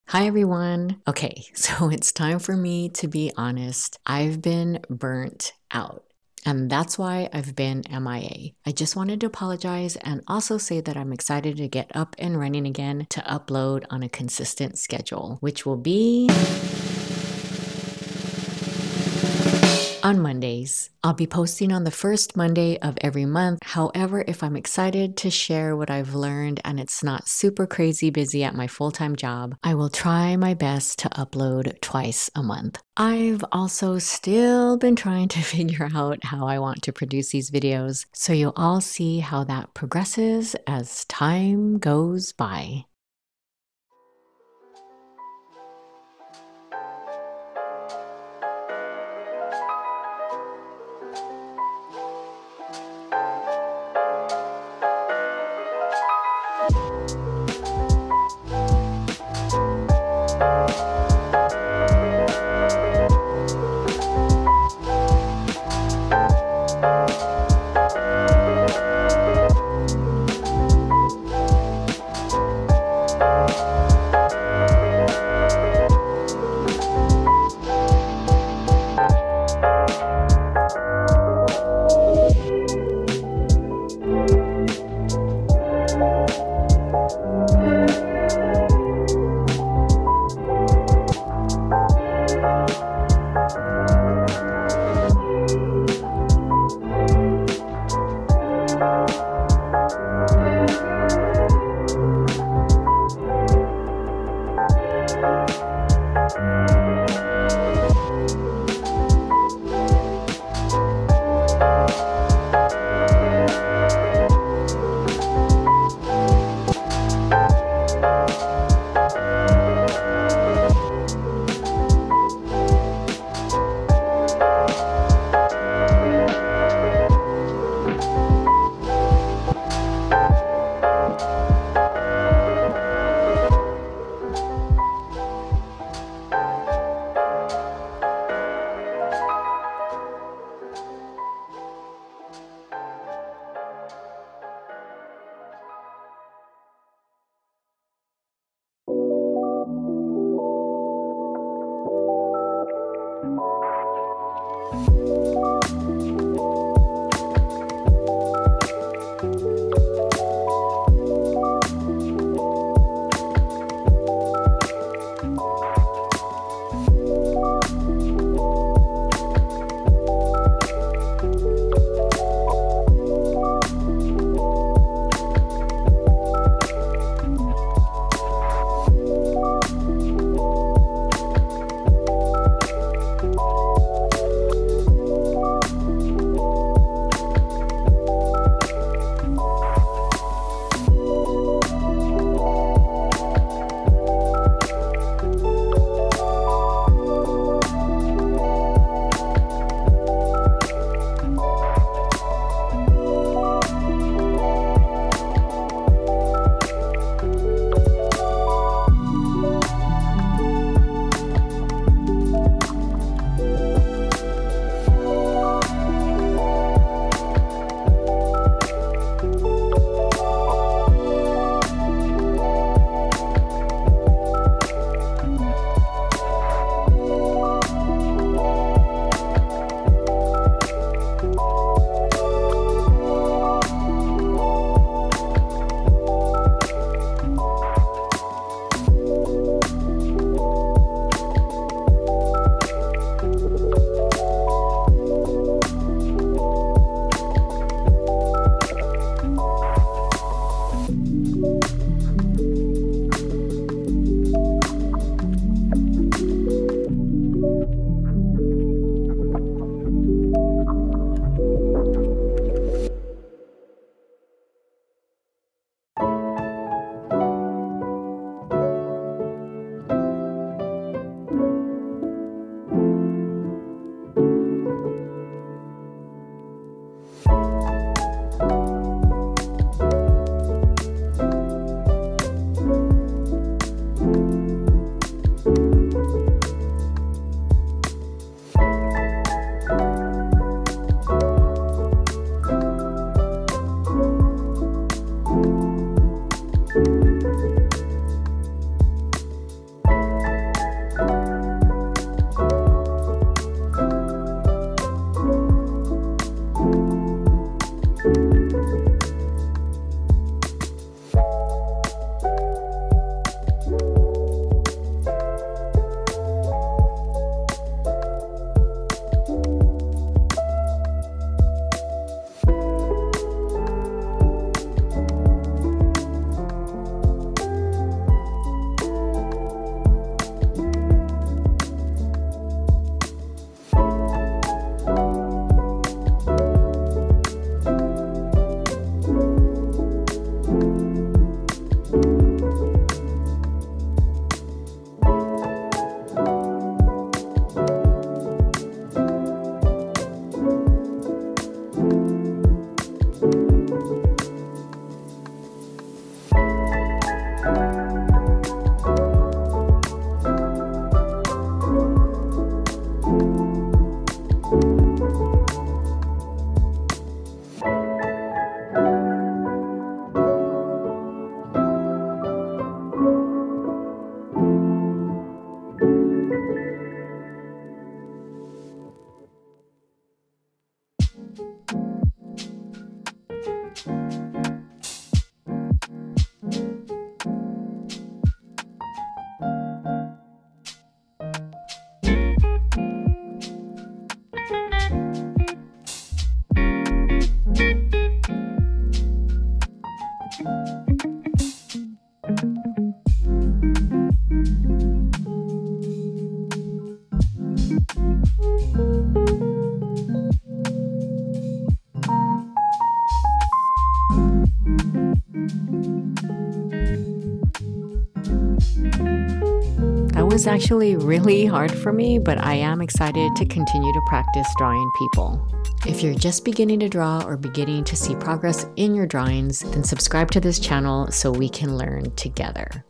Hi everyone. Okay, so it's time for me to be honest. I've been burnt out. And that's why I've been MIA. I just wanted to apologize and also say that I'm excited to get up and running again to upload on a consistent schedule, which will be on Mondays. I'll be posting on the first Monday of every month. However, if I'm excited to share what I've learned and it's not super crazy busy at my full-time job, I will try my best to upload twice a month. I've also still been trying to figure out how I want to produce these videos, so you'll all see how that progresses as time goes by. That was actually really hard for me, but I am excited to continue to practice drawing people. If you're just beginning to draw or beginning to see progress in your drawings, then subscribe to this channel so we can learn together.